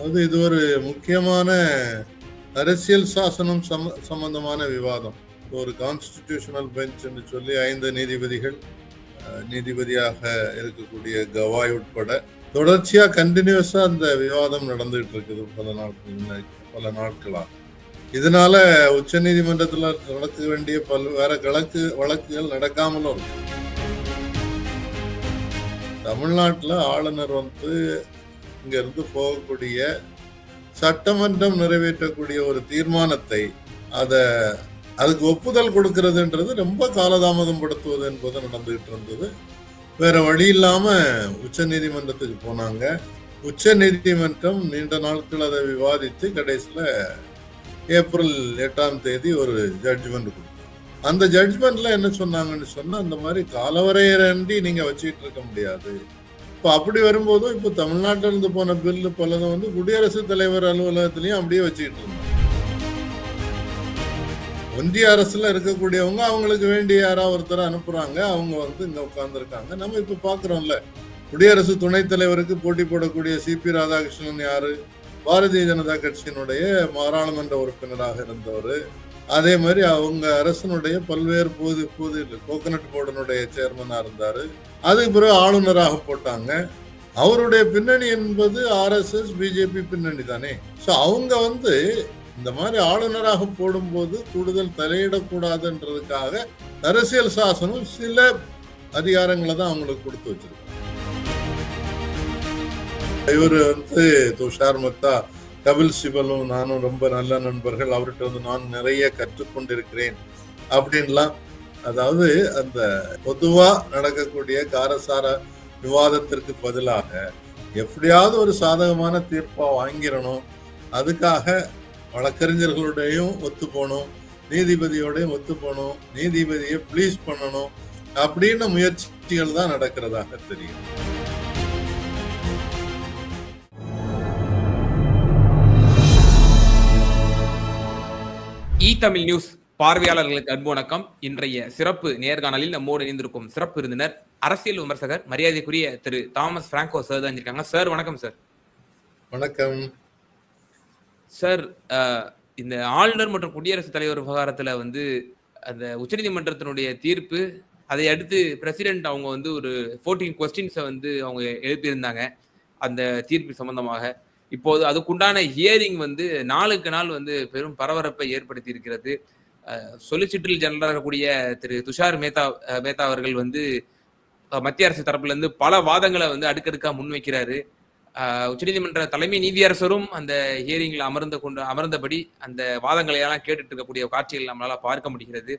அதாவது இது ஒரு முக்கியமான அரசியல் சாசனம் சம்பந்தமான விவாதம். ஒரு கான்ஸ்டிடியூஷனல் பெஞ்ச் என்று சொல்லி 5 நீதிபதிகள் நீதிபதியாக இருக்கக்கூடிய கவாய் உட்பட தொடர்ச்சியா கண்டினியூஸா அந்த விவாதம் நடந்துகிட்டு இருக்குது பல நாட்களாக. இதனால உச்ச நீதிமன்றத்தில் நடக்க வேண்டிய பல்வேறு வழக்குகள் நடக்காமலும் இருக்கு. தமிழ்நாட்டில் ஆளுநர் இங்க இருந்து போகக்கூடிய சட்டமன்றம் நிறைவேற்றக்கூடிய ஒரு தீர்மானத்தை அதுக்கு ஒப்புதல் கொடுக்கிறதுன்றது ரொம்ப காலதாமதம் படுத்துவது என்பது நடந்துகிட்டு இருந்தது. வேற வழி இல்லாம உச்ச நீதிமன்றத்துக்கு போனாங்க. உச்ச நீதிமன்றம் நீண்ட நாட்கள் அதை விவாதித்து கடைசியில ஏப்ரல் 8ஆம் தேதி ஒரு ஜட்ஜ்மெண்ட் கொடுத்தாங்க. அந்த ஜட்ஜ்மெண்ட்ல என்ன சொன்னாங்கன்னு சொன்னா, அந்த மாதிரி காலவரையறி நீங்க வச்சுக்கிட்டு இருக்க முடியாது. இப்போ அப்படி வரும்போதும் இப்போ தமிழ்நாட்டில இருந்து போன பில்லு பலதும் குடியரசுத் தலைவர் அலுவலகத்திலையும் அப்படியே வச்சுக்கிட்டு இருந்தாங்க. ஒன்றிய அரசுல இருக்கக்கூடியவங்க அவங்களுக்கு வேண்டிய யாராவது ஒருத்தரை அனுப்புறாங்க, அவங்க இங்க உட்கார்ந்துருக்காங்க. நம்ம இப்ப பாக்குறோம்ல, குடியரசு துணைத் தலைவருக்கு போட்டி போடக்கூடிய சிபி ராதாகிருஷ்ணன் யாரு? பாரதிய ஜனதா கட்சியினுடைய பாராளுமன்ற உறுப்பினராக இருந்தவர். அதே மாதிரி அவங்க அரசனுடைய பல்வேறு கோகனட் போர்டனுடைய சேர்மனா இருந்தாரு. அதுக்கு பிறகு ஆளுநராக போட்டாங்க. அவருடைய பின்னணி என்பது RSS பிஜேபி பின்னணி தானே. சோ அவங்க இந்த மாதிரி ஆளுநராக போடும்போது கூடுதல் தலையிடக்கூடாதுன்றதுக்காக அரசியல் சாசனம் சில அதிகாரங்களை தான் அவங்களுக்கு கொடுத்து வச்சிருக்காங்க. இவர் துஷார் மேத்தா, கபில் சிபலும் நானும் ரொம்ப நல்ல நண்பர்கள், அவர்கிட்ட நான் நிறைய கற்றுக்கொண்டிருக்கிறேன் அப்படின்லாம். அதாவது அந்த பொதுவா நடக்கக்கூடிய காரசார விவாதத்திற்கு பதிலாக எப்படியாவது ஒரு சாதகமான தீர்ப்பா வாங்கிடணும், அதுக்காக வழக்கறிஞர்களுடையும் ஒத்து போகணும், நீதிபதியோடையும் ஒத்து போகணும், நீதிபதியை ப்ளீஸ் பண்ணணும் அப்படின்னு முயற்சிகள் தான் நடக்கிறதாக தெரியும். தமிழ் நியூஸ் பார்வையாளர்களுக்கு அன்பு வணக்கம். இன்றைய சிறப்பு நேர்காணலில் நம்மோடு இணைந்திருக்கும் சிறப்பு விருந்தினர் அரசியல் விமர்சகர் மரியாதைக்குரிய திரு தாமஸ் பிராங்கோ சார் தான் இருக்காங்க. சார் வணக்கம். சார் வணக்கம் சார். இந்த ஆளுநர் மற்றும் குடியரசுத் தலைவர் விவகாரத்துல அந்த உச்சநீதிமன்றத்தினுடைய தீர்ப்பு, அதை அடுத்து பிரசிடென்ட் அவங்க ஒரு 14 கொஸ்டின்ஸை அவங்க எழுப்பியிருந்தாங்க அந்த தீர்ப்பு சம்பந்தமாக. இப்போது அதுக்குண்டான ஹியரிங் நாளுக்கு நாள் பெரும் பரபரப்பை ஏற்படுத்தி இருக்கிறது. சொலிசிட்டர் ஜெனரலாக இருக்கக்கூடிய திரு துஷார் மேத்தா அவர்கள் மத்திய அரசு தரப்புல இருந்து பல வாதங்களை அடுக்கடுக்கா முன்வைக்கிறாரு. உச்சநீதிமன்ற தலைமை நீதியரசரும் அந்த ஹியரிங்ல அமர்ந்தபடி அந்த வாதங்களை எல்லாம் கேட்டுட்டு இருக்கக்கூடிய காட்சிகள் நம்மளால பார்க்க முடிகிறது.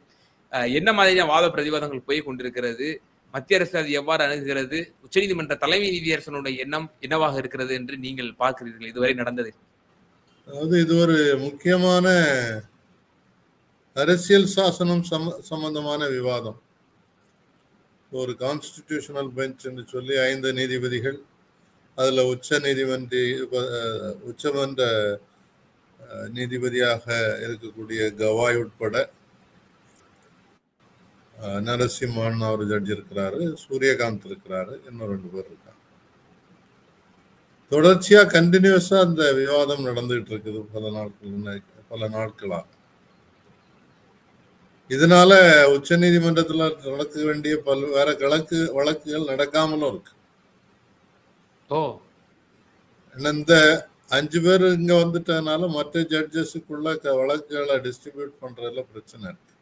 என்ன மாதிரியான வாத பிரதிவாதங்கள் போய் கொண்டிருக்கிறது, மத்திய அரசு அது எவ்வாறு அணுகுகிறது, உச்சநீதிமன்ற தலைமை நீதியரசனுடைய எண்ணம் என்னவாக இருக்கிறது என்று நீங்கள் பார்க்கிறீர்கள் இதுவரை நடந்தது? அதாவது இது ஒரு முக்கியமான அரசியல் சாசனம் சம்பந்தமான விவாதம். ஒரு கான்ஸ்டிடியூஷனல் பெஞ்ச் என்று சொல்லி 5 நீதிபதிகள், அதுல உச்சமன்ற நீதிபதியாக இருக்கக்கூடிய கவாய் உட்பட நரசிம்மன் ஒரு ஜட்ஜ் இருக்கிறாரு, சூரியகாந்த் இருக்கிறாரு, இன்னும் 2 பேர் இருக்காங்க. தொடர்ச்சியா கண்டினியூஸா அந்த விவாதம் நடந்துகிட்டு இருக்குது பல நாட்களா. இதனால உச்ச நீதிமன்றத்துல நடக்க வேண்டிய பல்வேறு வழக்குகள் நடக்காமலும் இருக்கு. இந்த 5 பேர் இங்க வந்துட்டதுனால மற்ற ஜட்ஜஸுக்குள்ள வழக்குகளை டிஸ்ட்ரிபியூட் பண்றதுல பிரச்சனை இருக்கு.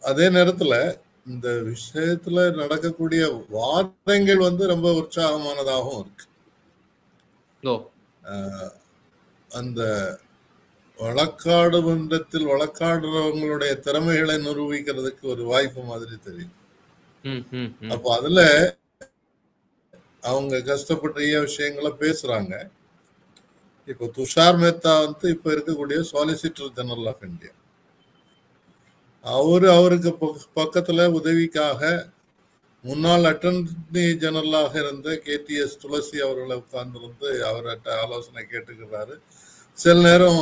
அதே நேரத்துல இந்த விஷயத்துல நடக்கக்கூடிய வாதங்கள் ரொம்ப உற்சாகமானதாகவும் இருக்கு. அந்த வழக்காடு மன்றத்தில் வழக்காடுறவங்களுடைய திறமைகளை நிரூபிக்கிறதுக்கு ஒரு வாய்ப்பு மாதிரி தெரியும். அப்ப அதுல அவங்க கஷ்டப்பட்ட விஷயங்களை பேசுறாங்க. இப்போ துஷார் மேத்தா இப்ப இருக்கக்கூடிய சாலிசிட்டர் ஜெனரல் ஆஃப் இந்தியா, அவருக்கு பக்கத்துல உதவிக்காக முன்னாள் அட்டர்னி ஜெனரலாக இருந்த KTS துளசி அவர்களை உட்கார்ந்து அவர்கிட்ட ஆலோசனை கேட்டுக்கிறாரு. சில நேரம்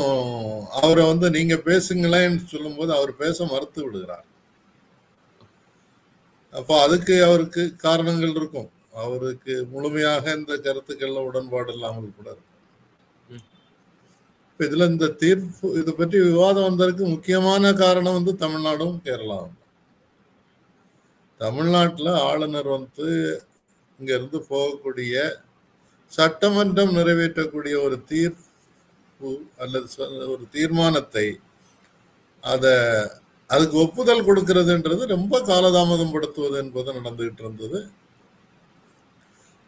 அவரை நீங்க பேசுங்களேன்னு சொல்லும் போது அவர் பேச மறுத்து விடுகிறார். அப்போ அதுக்கு அவருக்கு காரணங்கள் இருக்கும். அவருக்கு முழுமையாக இந்த கருத்துக்கள்ல உடன்பாடு இல்லாமல் கூட இருக்கும். இதுல இந்த தீர்ப்பு இதை பற்றி விவாதம் வந்ததற்கு முக்கியமான காரணம் வந்து தமிழ்நாடும் கேரளாவும். தமிழ்நாட்டில் ஆளுநர் வந்து இங்க இருந்து போகக்கூடிய சட்டமன்றம் நிறைவேற்றக்கூடிய ஒரு தீர்ப்பு அல்லது ஒரு தீர்மானத்தை அதுக்கு ஒப்புதல் கொடுக்கிறதுன்றது ரொம்ப காலதாமதம் படுத்துவது என்பது நடந்துகிட்டு இருந்தது.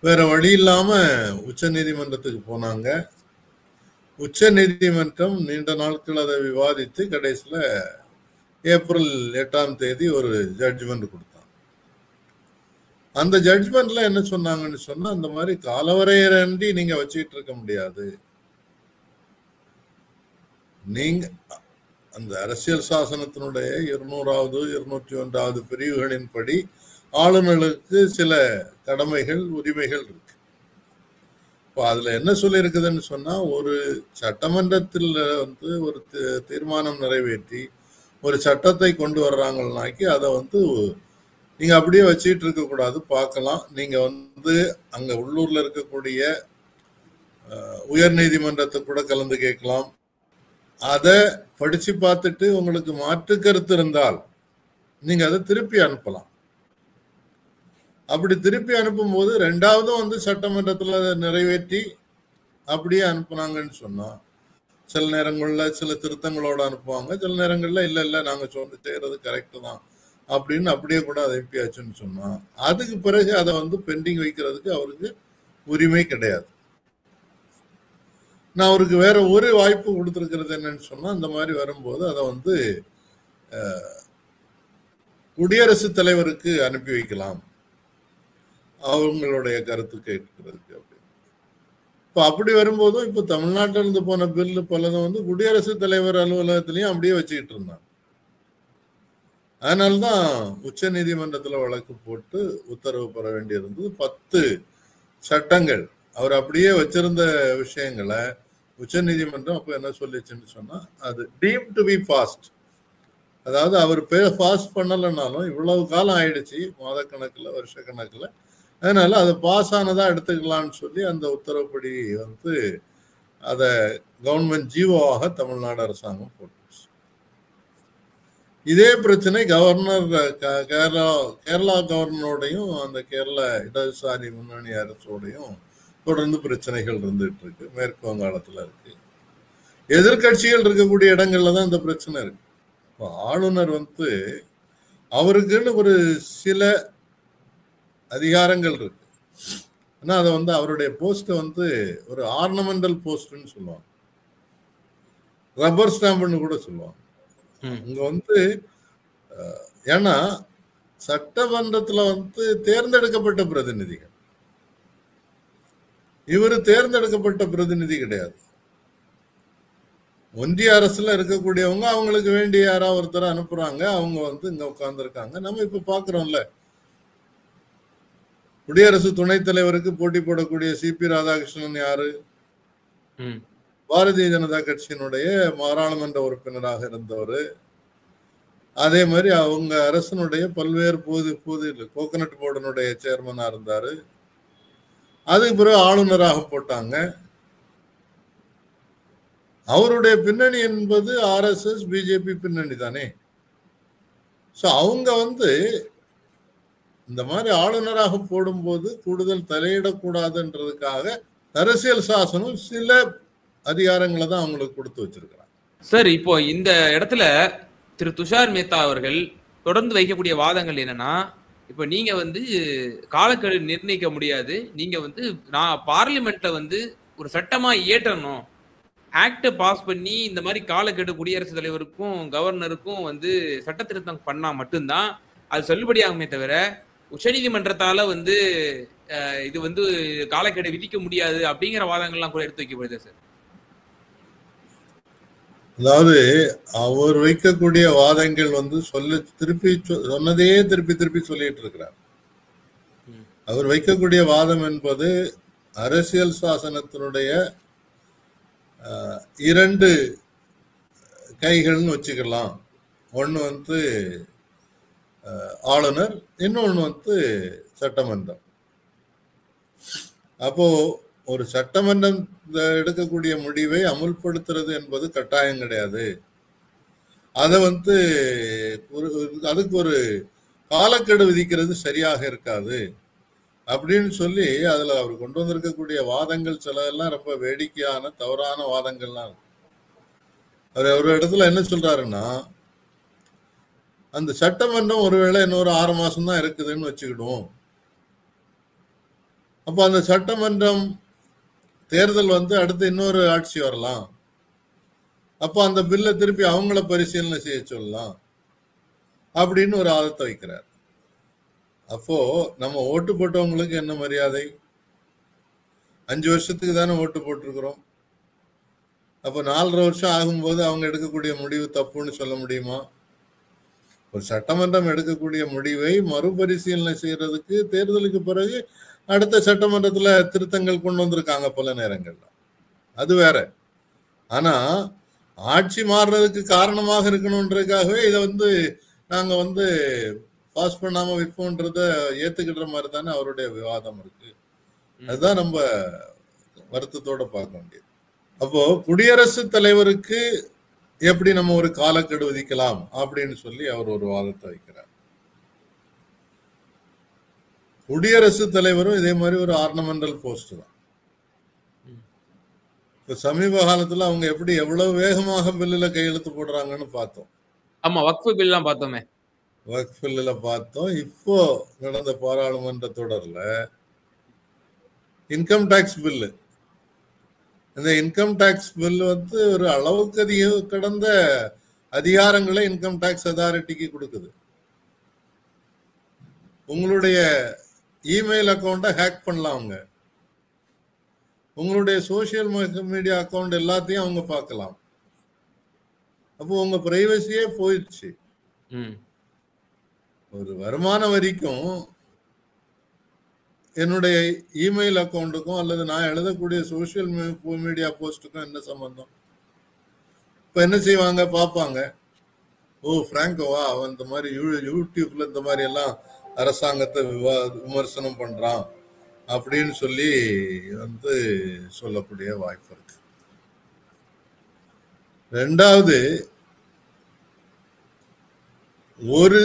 வேற வழி இல்லாம உச்ச நீதிமன்றத்துக்கு போனாங்க. உச்ச நீதிமன்றம் நீண்ட நாட்கள் அதை விவாதித்து கடைசியில ஏப்ரல் 8 ஒரு ஜட்ஜ்மெண்ட் கொடுத்தாங்க. அந்த ஜட்ஜ்மெண்ட்ல என்ன சொன்னாங்கன்னு சொன்னா, அந்த மாதிரி காலவரையறையின்றி நீங்க வச்சுக்கிட்டு இருக்க முடியாது. நீங்க அந்த அரசியல் சாசனத்தினுடைய 200வது 201வது பிரிவுகளின்படி ஆளுநர்களுக்கு சில கடமைகள் உரிமைகள் இருக்கு. இப்போ அதுல என்ன சொல்லி இருக்குதுன்னு சொன்னா, ஒரு சட்டமன்றத்தில் வந்து ஒரு தீர்மானம் நிறைவேற்றி ஒரு சட்டத்தை கொண்டு வர்றாங்கன்னாக்கி அதை வந்து நீங்க அப்படியே வச்சுட்டு இருக்க கூடாது, பார்க்கலாம். நீங்க வந்து அங்க உள்ளூர்ல இருக்கக்கூடிய உயர் நீதிமன்றத்தை கூட கலந்து கேட்கலாம். அதை படிச்சு பார்த்துட்டு உங்களுக்கு மாற்று கருத்து இருந்தால் நீங்க அதை திருப்பி அனுப்பலாம். அப்படி திருப்பி அனுப்பும் போது ரெண்டாவதும் வந்து சட்டமன்றத்துல அதை நிறைவேற்றி அப்படியே அனுப்புனாங்கன்னு சொன்னா, சில நேரங்கள்ல சில திருத்தங்களோட அனுப்புவாங்க, சில நேரங்கள்ல இல்ல நாங்க சொன்ன செய்யறது கரெக்ட் தான் அப்படின்னு அப்படியே கூட அதை அனுப்பியாச்சுன்னு சொன்னா, அதுக்கு பிறகு அதை வந்து பெண்டிங் வைக்கிறதுக்கு அவருக்கு உரிமை கிடையாது. நான் அவருக்கு வேற ஒரு வாய்ப்பு கொடுத்துருக்கிறது என்னன்னு சொன்னா, அந்த மாதிரி வரும்போது அதை வந்து குடியரசுத் தலைவருக்கு அனுப்பி வைக்கலாம் அவங்களுடைய கருத்து கேட்கறதுக்கு அப்படின்னு. இப்போ அப்படி வரும்போதும் இப்போ தமிழ்நாட்டில இருந்து போன பில்லு பலதும் வந்து குடியரசுத் தலைவர் அலுவலகத்திலையும் அப்படியே வச்சுக்கிட்டு இருந்தாங்க. அதனால்தான் உச்ச நீதிமன்றத்தில் வழக்கு போட்டு உத்தரவு பெற வேண்டியிருந்தது. 10 சட்டங்கள் அவர் அப்படியே வச்சிருந்த விஷயங்களை உச்ச நீதிமன்றம் அப்ப என்ன சொல்லிச்சுன்னு சொன்னா, அது டீம் டு பி ஃபாஸ்ட், அதாவது அவர் பாஸ் பண்ணலைன்னாலும் இவ்வளவு காலம் ஆயிடுச்சு, மாதக்கணக்கில் வருஷக்கணக்கில், அதனால அதை பாஸ் ஆனதா எடுத்துக்கலாம்னு சொல்லி அந்த உத்தரவுப்படி வந்து அதை கவர்மெண்ட் ஜீவோவாக தமிழ்நாடு அரசாங்கம் போட்டுச்சு. இதே பிரச்சனை கவர்னர் கேரளா கவர்னரோடையும் அந்த கேரள இடதுசாரி முன்னணி அரசோடையும் தொடர்ந்து பிரச்சனைகள் இருந்துட்டு இருக்கு. மேற்கு வங்காளத்துல இருக்கு. எதிர்கட்சிகள் இருக்கக்கூடிய இடங்கள்ல தான் இந்த பிரச்சனை இருக்கு. இப்போ ஆளுநர் வந்து அவருக்குன்னு ஒரு சில அதிகாரங்கள் இருக்கு. ஆனா அதை வந்து அவருடைய போஸ்ட் வந்து ஒரு ஆர்னமெண்டல் போஸ்ட்னு சொல்லுவாங்க, ரப்பர் ஸ்டாம்ப்னு கூட சொல்லுவாங்க. இங்க வந்து ஏன்னா சட்டமன்றத்துல வந்து தேர்ந்தெடுக்கப்பட்ட பிரதிநிதிகள், இவர் தேர்ந்தெடுக்கப்பட்ட பிரதிநிதி கிடையாது. ஒன்றிய அரசுல இருக்கக்கூடியவங்க அவங்களுக்கு வேண்டிய யாராவது ஒருத்தர் அனுப்புறாங்க, அவங்க வந்து இங்க உட்கார்ந்துருக்காங்க. நம்ம இப்ப பாக்குறோம்ல, குடியரசு துணைத் தலைவருக்கு போட்டி போடக்கூடிய சிபி ராதாகிருஷ்ணன் யாரு? பாரதிய ஜனதா கட்சியினுடைய பாராளுமன்ற உறுப்பினராக இருந்தவர். அதே மாதிரி அவங்க அரசனுடைய பல்வேறு கோகனட் போர்டனுடைய சேர்மனா இருந்தாரு. அதுக்கு பிறகு ஆளுநராக போட்டாங்க. அவருடைய பின்னணி என்பது RSS பிஜேபி பின்னணி தானே. சோ அவங்க வந்து இந்த மாதிரி ஆளுநராக போடும்போது கூடுதல் தலையிடக்கூடாதுன்றதுக்காக அரசியல் சாசனம் சில அதிகாரங்களை தான் அவங்களுக்கு கொடுத்து வச்சிருக்கிறாங்க. சார், இப்போ இந்த இடத்துல திரு துஷார் மேத்தா அவர்கள் தொடர்ந்து வைக்கக்கூடிய வாதங்கள் என்னன்னா, இப்ப நீங்க வந்து காலக்கெடு நிர்ணயிக்க முடியாது, நீங்க வந்து நான் பார்லிமெண்ட்ல வந்து ஒரு சட்டமா இயற்றணும், ஆக்ட பாஸ் பண்ணி இந்த மாதிரி காலக்கெடு குடியரசுத் தலைவருக்கும் கவர்னருக்கும் வந்து சட்ட திருத்தம் பண்ணா மட்டும்தான் அது செல்லுபடியாகுமே தவிர உச்சநீதிமன்றத்தால வந்து இது வந்து காலக்கெடு விதிக்க முடியாது அப்படிங்கிற வாதங்கள்லாம் கூட எடுத்து வைக்கப்படுது சார். அதாவது அவர் வைக்கக்கூடிய வாதங்கள் வந்து திருப்பி சொன்னதையே திருப்பி சொல்லிட்டு இருக்கிறார். அவர் வைக்கக்கூடிய வாதம் என்பது அரசியல் சாசனத்தினுடைய 2 கைகள்னு வச்சுக்கலாம். ஒன்று வந்து ஆளுநர், இன்னொன்று வந்து சட்டமன்றம். அப்போ ஒரு சட்டமன்றம் எடுக்கக்கூடிய முடிவை அமுல்படுத்துறது என்பது கட்டாயம் கிடையாது. அதை அதுக்கு ஒரு காலக்கெடு விதிக்கிறது சரியாக இருக்காது அப்படின்னு சொல்லி அதுல அவர் கொண்டு வந்திருக்கக்கூடிய வாதங்கள் சில எல்லாம் ரொம்ப வேடிக்கையான தவறான வாதங்கள்லாம் இருக்கு. அவர் ஒரு இடத்துல என்ன சொல்றாருன்னா, அந்த சட்டமன்றம் ஒருவேளை இன்னொரு 6 மாசம் தான் இருக்குதுன்னு வச்சுக்கிடுவோம். அப்ப அந்த சட்டமன்றம் தேர்தல் அடுத்து இன்னொரு ஆட்சி வரலாம். அப்ப அந்த பில்லை திருப்பி அவங்கள பரிசீலனை செய்ய சொல்லலாம் அப்படின்னு ஒரு ஆதத்தை வைக்கிறார். அப்போ நம்ம ஓட்டு போட்டவங்களுக்கு என்ன மரியாதை? 5 வருஷத்துக்கு தானே ஓட்டு போட்டிருக்கிறோம். அப்போ 4.5 வருஷம் ஆகும்போது அவங்க எடுக்கக்கூடிய முடிவு தப்புன்னு சொல்ல முடியுமா? ஒரு சட்டமன்றம் எடுக்கக்கூடிய முடிவை மறுபரிசீலனை செய்யறதுக்கு தேர்தலுக்கு பிறகு அடுத்த சட்டமன்றத்துல திருத்தங்கள் கொண்டு வந்திருக்காங்க பல நேரங்கள்ல, அது வேற. ஆனா ஆட்சி மாறுறதுக்கு காரணமாக இருக்கணும்ன்றதுக்காகவே இதை நாங்க பாஸ் பண்ணாம விற்போன்றத ஏத்துக்கிற மாதிரி தானே அவருடைய விவாதம் இருக்கு. அதுதான் நம்ம வருத்தத்தோட பார்க்க வேண்டியது. அப்போ குடியரசுத் தலைவருக்கு எப்படி நம்ம ஒரு காலக்கெடு விதிக்கலாம் அப்படின்னு சொல்லி அவர் ஒரு வாதத்தை வைக்கிறார். குடியரசுத் தலைவரும் இதே மாதிரி ஒரு ஆர்னமெண்டல் போஸ்ட் தான். இப்ப சமீப காலத்துல அவங்க எவ்வளவு வேகமாக பில்லுல கையெழுத்து போடுறாங்கன்னு பார்த்தோம். ஆமா, வக்ஃப் பில்லாம் பார்த்தோமே. வக்ஃப் பில்லுல பார்த்தோம். இப்போ நடந்த பாராளுமன்ற தொடர்ல இன்கம் டாக்ஸ் பில்லு, இந்த இன்கம் டாக்ஸ் பில் ஒரு அளவுக்கு கடந்த அதிகாரங்களை இன்கம் டாக்ஸ் அதாரிட்டிக்கு கொடுக்குது. உங்களுடைய இமெயில் அக்கௌண்ட்டை ஹேக் பண்ணலாம் அவங்க, உங்களுடைய சோசியல் மீடியா அக்கௌண்ட் எல்லாத்தையும் அவங்க பார்க்கலாம். அப்போ உங்க பிரைவசியே போயிடுச்சு. ஒரு வருமான வரிக்கும் என்னுடைய இமெயில் அக்கௌண்ட்டுக்கும் அல்லது நான் எழுதக்கூடிய சோசியல் மீடியா போஸ்ட்டுக்கும் என்ன சம்பந்தம்? இப்ப என்ன செய்வாங்க, பார்ப்பாங்க, ஓ பிராங்கோவா அவன் இந்த மாதிரி யூடியூப்ல இந்த மாதிரி எல்லாம் அரசாங்கத்தை விமர்சனம் பண்றான் அப்படின்னு சொல்லி சொல்லக்கூடிய வாய்ப்பு இருக்கு. ரெண்டாவது, ஒரு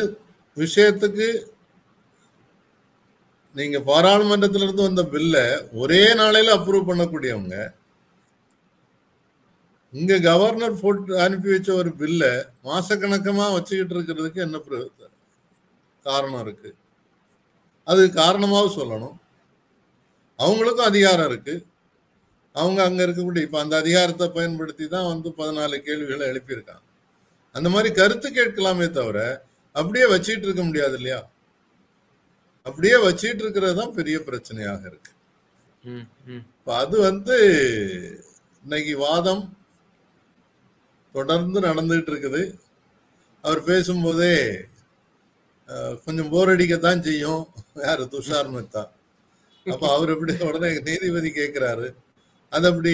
விஷயத்துக்கு நீங்க பாராளுமன்றத்திலிருந்து வந்த பில்ல ஒரே நாளையில அப்ரூவ் பண்ணக்கூடியவங்க, இங்க கவர்னர் போட்டு அனுப்பி வச்ச ஒரு பில்ல மாசக்கணக்கமா வச்சுக்கிட்டு இருக்கிறதுக்கு என்ன காரணம் இருக்கு? அது காரணமாக சொல்லணும். அவங்களுக்கும் அதிகாரம் இருக்கு. அவங்க அங்க இருக்கக்கூடிய இப்ப அந்த அதிகாரத்தை பயன்படுத்தி தான் 14 கேள்விகளை எழுப்பியிருக்காங்க. அந்த மாதிரி கருத்து கேட்கலாமே தவிர அப்படியே வச்சிட்டு இருக்க முடியாது இல்லையா? அப்படியே வச்சிட்டு இருக்கிறது தான் பெரிய பிரச்சனையாக இருக்கு. அது இன்னைக்கு வாதம் தொடர்ந்து நடந்துட்டு இருக்குது. அவர் பேசும்போதே கொஞ்சம் போர் அடிக்கத்தான் செய்யும். யாரு? துஷார் மேத்தா. அப்ப அவர் எப்படி உடனே நீதிபதி கேட்கிறாரு, அது அப்படி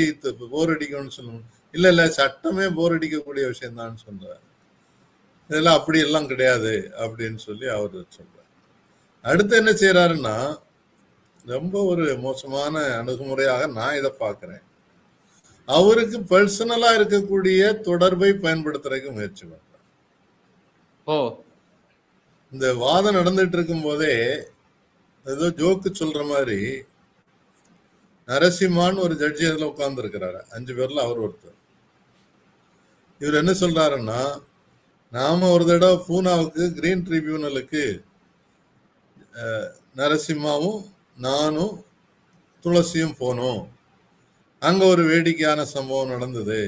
போர் அடிக்கும்னு சொல்லணும். இல்ல சட்டமே போர் அடிக்கக்கூடிய விஷயம் தான் சொல்றாரு. இதெல்லாம் அப்படி எல்லாம் கிடையாது அப்படின்னு சொல்லி அவரு சொல்றாரு. அடுத்து என்ன செய்யறாருன்னா, ரொம்ப ஒரு மோசமான அணுகுமுறையாக நான் இதை பார்க்கிறேன். அவருக்கு பர்சனலா இருக்கக்கூடிய தொடர்பை பயன்படுத்துறதுக்கு முயற்சி பண்றார். இந்த வாதம் நடந்துட்டு இருக்கும் போதே ஏதோ ஜோக்கு சொல்ற மாதிரி நரசிம்மான்னு ஒரு ஜட்ஜி அதுல உட்கார்ந்து இருக்கிறாரு. 5 பேர்ல அவர் ஒருத்தர். இவர் என்ன சொல்றாருன்னா, நாம ஒரு தடவை பூனாவுக்கு கிரீன் ட்ரிபியூனலுக்கு நரசிம்மாவும் நானும் துளசியும் போனோம். அங்க ஒரு வேடிக்கையான சம்பவம் நடந்தது.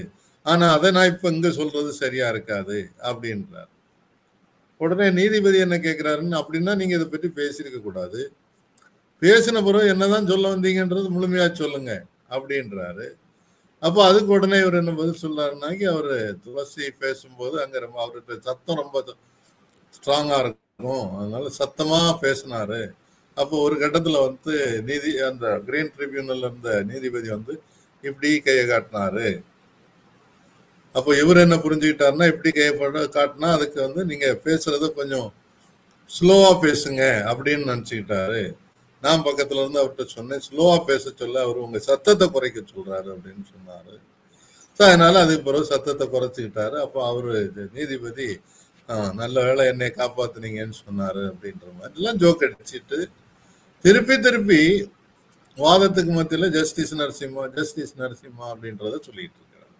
ஆனா அதை நான் இப்ப இங்க சொல்றது சரியா இருக்காது அப்படின்றார். உடனே நீதிபதி என்ன கேட்கிறாருன்னு, அப்படின்னா நீங்க இதை பற்றி பேசியிருக்க கூடாது, பேசின பிறகு என்னதான் சொல்ல வந்தீங்கன்றது முழுமையா சொல்லுங்க அப்படின்றாரு. அப்போ அதுக்கு உடனே இவர் என்ன பதில் சொல்றாருனாக்கி, அவரு துளசி பேசும்போது அங்க ரொம்ப அவருக்கு சத்தம் ரொம்ப ஸ்ட்ராங்கா இருக்கும், அதனால சத்தமா பேசினாரு. அப்போ ஒரு கட்டத்துல அந்த கிரீன் ட்ரிபியூனல் இருந்த நீதிபதி இப்படி கையை காட்டினாரு. அப்போ இவர் என்ன புரிஞ்சுக்கிட்டாருன்னா, இப்படி கையை காட்டினா அதுக்கு நீங்க பேசுறத கொஞ்சம் ஸ்லோவா பேசுங்க அப்படின்னு நினைச்சுக்கிட்டாரு. நான் பக்கத்துல இருந்து அவர்கிட்ட சொன்னேன், ஸ்லோவா பேச சொல்ல அவர் உங்க சத்தத்தை குறைக்க சொல்றாரு அப்படின்னு சொன்னாரு. அதனால அதுக்கு பிறகு சத்தத்தை குறைச்சிக்கிட்டாரு. அப்போ அவரு நீதிபதி நல்ல வேளை என்னை காப்பாத்துனீங்கன்னு சொன்னாரு அப்படின்ற மாதிரி எல்லாம் ஜோக் அடிச்சுட்டு திருப்பி திருப்பி வாதத்துக்கு மத்தியில ஜஸ்டிஸ் நரசிம்மா அப்படின்றத சொல்லிட்டு இருக்காரு.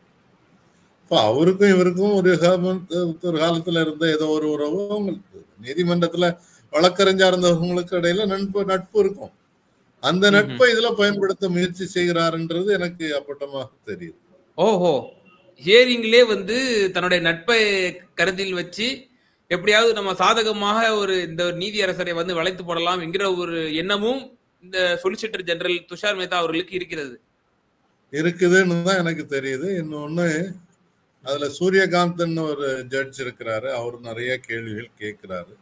இப்போ அவருக்கும் இவருக்கும் ஒரு காலத்துல இருந்த ஏதோ ஒரு உறவு அவங்களுக்கு நீதிமன்றத்துல வழக்கறிஞா இருந்தவங்களுக்கு இடையில நட்பு இருக்கும். அந்த நட்பை இதுல பயன்படுத்த முயற்சி செய்கிறாருன்றது எனக்கு அப்பட்டமாக தெரியுது. ஓஹோ, ஹியரிங்லே வந்து தன்னுடைய நட்பை கருத்தில் வச்சு எப்படியாவது நம்ம சாதகமாக இந்த நீதியரசரை வந்து வளைத்து போடலாம் என்கிற ஒரு எண்ணமும் இந்த சொலிசிட்டர் ஜெனரல் துஷார் மேத்தா அவர்களுக்கு இருக்குதுன்னு தான் எனக்கு தெரியுது. இன்னொன்னு, அதுல சூரியகாந்தன் ஒரு ஜட்ஜ் இருக்கிறாரு, அவரு நிறைய கேள்விகள் கேட்கிறாரு.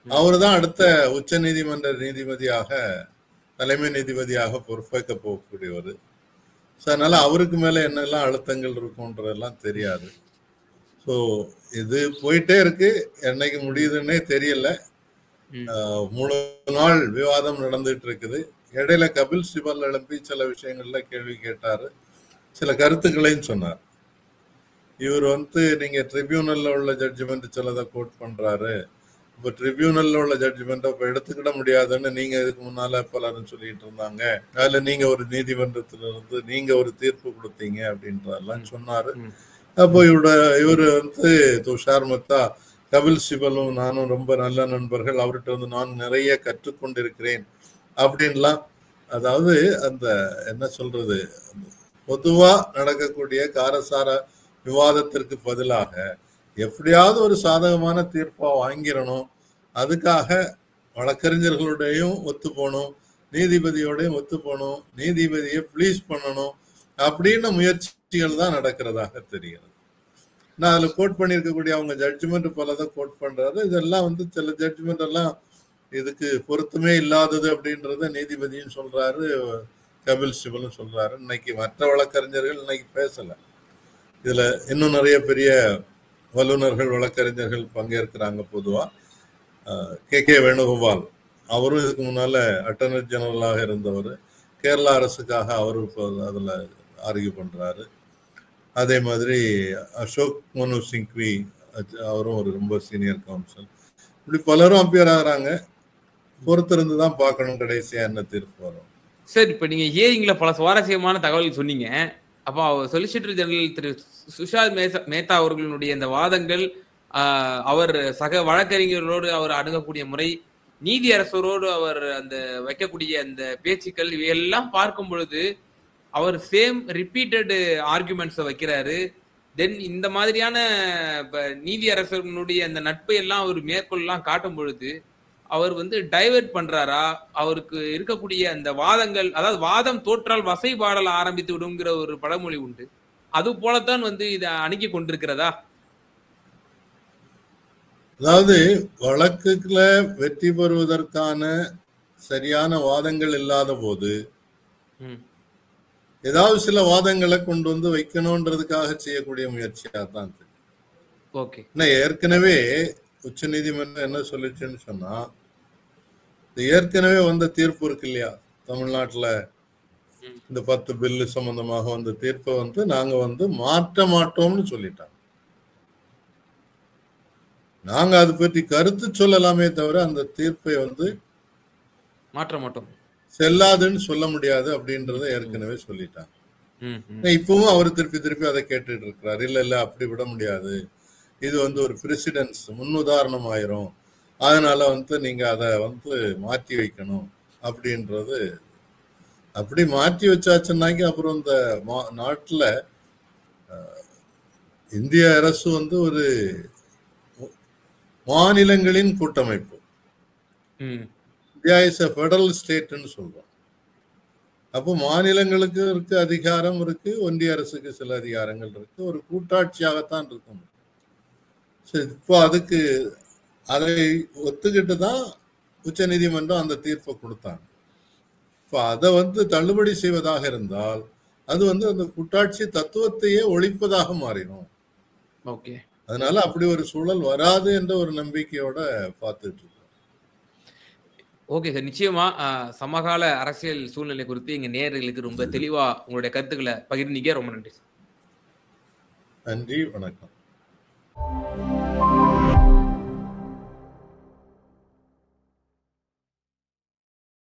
அவரு தான் அடுத்த உச்ச நீதிமன்ற நீதிபதியாக, தலைமை நீதிபதியாக பொறுப்பேற்க போகக்கூடியவர். அதனால அவருக்கு மேல என்னெல்லாம் அழுத்தங்கள் இருக்கும்ன்றதெல்லாம் தெரியாது. ஸோ இது போயிட்டே இருக்கு, என்னைக்கு முடியுதுன்னே தெரியல. 3 நாள் விவாதம் நடந்துட்டு இருக்குது. இடையில கபில் சிபல் எழுப்பி சில விஷயங்கள்ல கேள்வி கேட்டாரு, சில கருத்துக்களையும் சொன்னார். இவர் நீங்க ட்ரிபியூனல்ல உள்ள ஜட்ஜ்மெண்ட் சிலதை கோட் பண்றாரு. இப்போ ட்ரிபியூனல்ல உள்ள ஜட்ஜ்மெண்ட் இப்ப எடுத்துக்கிட முடியாதுன்னு நீங்க இதுக்கு முன்னால பலரும் சொல்லிட்டு இருந்தாங்க. அதுல நீங்க ஒரு நீதிமன்றத்துல இருந்து நீங்க ஒரு தீர்ப்பு கொடுத்தீங்க அப்படின்றதெல்லாம் சொன்னாரு. அப்போ இவரு துஷார் மேத்தா, கபில் சிபலும் நானும் ரொம்ப நல்ல நண்பர்கள், அவர்கிட்ட நான் நிறைய கற்றுக்கொண்டிருக்கிறேன் அப்படின்லாம், அதாவது அந்த என்ன சொல்றது, பொதுவா நடக்கக்கூடிய காரசார விவாதத்திற்கு பதிலாக எப்படியாவது ஒரு சாதகமான தீர்ப்பா வாங்கிடணும், அதுக்காக வழக்கறிஞர்களுடையும் ஒத்து போகணும், நீதிபதியோடையும் ஒத்து போகணும், நீதிபதியை ப்ளீஸ் பண்ணணும் அப்படின்னு முயற்சிகள் தான் நடக்கிறதாக தெரிகிறது. நான் அதுல கோட் பண்ணியிருக்கக்கூடிய அவங்க ஜட்ஜ்மெண்ட் பலதை கோட் பண்றாரு. இதெல்லாம் சில ஜட்ஜ்மெண்ட் எல்லாம் இதுக்கு பொருத்தமே இல்லாதது அப்படின்றத நீதிபதியும் சொல்றாரு, கபில் சிபலும் சொல்றாரு. இன்னைக்கு மற்ற வழக்கறிஞர்கள் இன்னைக்கு பேசல. இதுல இன்னும் நிறைய பெரிய வல்லுநர்கள் வழக்கறிஞர்கள் பங்கேற்கிறாங்க. பொதுவா கே வேணுகோபால், அவரும் இதுக்கு முன்னால அட்டர்னி ஜெனரலாக இருந்தவர், கேரளா அரசுக்காக அவரு அதுல ஆர்கியூ பண்றாரு. அதே மாதிரி அசோக் மனு சிங்வி, அவரும் ஒரு ரொம்ப சீனியர் கவுன்சில். இப்படி பலரும் அப்பியர் ஆகுறாங்க. பொறுத்திருந்து தான் பார்க்கணும் கடைசியா என்ன தீர்ப்பு வரும். சார், இப்ப நீங்க ஹியரிங்ல பல சுவாரஸ்யமான தகவல் சொன்னீங்க. அப்போ சொலிசிட்டர் ஜெனரல் திரு துஷார் மேத்தா அவர்களுடைய இந்த வாதங்கள், அவர் சக வழக்கறிஞர்களோடு அவர் அணுகக்கூடிய முறை, நீதியரசரோடு அவர் அந்த வைக்கக்கூடிய அந்த பேச்சுக்கள், இவையெல்லாம் பார்க்கும் பொழுது அவர் சேம் ரிப்பீட்டட் ஆர்குமெண்ட்ஸை வைக்கிறாரு. தென் இந்த மாதிரியான நீதியரசர்களுடைய அந்த நட்பை எல்லாம் அவர் மேற்கொள்ளலாம் காட்டும் பொழுது அவர் டைவர்ட் பண்றாரா, அவருக்கு இருக்கக்கூடிய அந்த வாதங்கள், அதாவது வாதம் தோற்றால் வசை பாடல ஆரம்பித்து விடுங்கிற ஒரு பழமொழி உண்டு, அது போலத்தான் இதை அணுகி கொண்டிருக்கிறதா? அதாவது வழக்குல வெற்றி பெறுவதற்கான சரியான வாதங்கள் இல்லாத போது ஏதாவது சில வாதங்களை கொண்டு வைக்கணும்ன்றதுக்காக செய்யக்கூடிய முயற்சியா தான். ஏற்கனவே உச்ச நீதிமன்றம் என்ன சொல்லிச்சுன்னு சொன்னா, ஏற்கனவே வந்த தீர்ப்பு இருக்கு இல்லையா, தமிழ்நாட்டுல இந்த 10 பில்லு சம்பந்தமாக வந்த தீர்ப்பை நாங்க மாற்ற மாட்டோம்னு சொல்லிட்டாங்க. நாங்க அது பற்றி கருத்து சொல்லலாமே தவிர அந்த தீர்ப்பை மாற்ற மாட்டோம், செல்லாதுன்னு சொல்ல முடியாது அப்படின்றத ஏற்கனவே சொல்லிட்டாங்க. இப்பவும் அவர் திருப்பி அதை கேட்டுட்டு இருக்கிறார். இல்ல அப்படி விட முடியாது, இது ஒரு பிரசிடென்ஸ், முன்னுதாரணம் ஆயிரும், அதனால நீங்க அதை மாற்றி வைக்கணும் அப்படின்றது. அப்படி மாற்றி வச்சாச்சுன்னாக்கி அப்புறம் இந்த நாட்டுல இந்திய அரசு ஒரு மாநிலங்களின் கூட்டமைப்பு, இந்தியா இஸ் எ ஃபெடரல் ஸ்டேட்னு சொல்றோம். அப்போ மாநிலங்களுக்கு இருக்கு அதிகாரம் இருக்கு, ஒன்றிய அரசுக்கு சில அதிகாரங்கள் இருக்கு, ஒரு கூட்டாட்சியாகத்தான் இருக்கும். இப்போ அதுக்கு அதை ஒத்துக்கிட்டு தான் உச்ச நீதிமன்றம் அந்த தீர்ப்பை கொடுத்தாங்க. இப்போ அதை தள்ளுபடி செய்வதாக இருந்தால் அது அந்த கூட்டாட்சி தத்துவத்தையே ஒழிப்பதாக மாறிடும். அதனால அப்படி ஒரு சூழல் வராது என்ற ஒரு நம்பிக்கையோட பார்த்துட்டு இருக்கோம். Okay sir. நிச்சயமா சமகால அரசியல் சூழ்நிலை குறித்து எங்க நேயர்களுக்கு ரொம்ப தெளிவா உங்களுடைய கருத்துக்கள பகிர்ந்தீங்க. ரொம்ப நன்றி சார். நன்றி, வணக்கம்.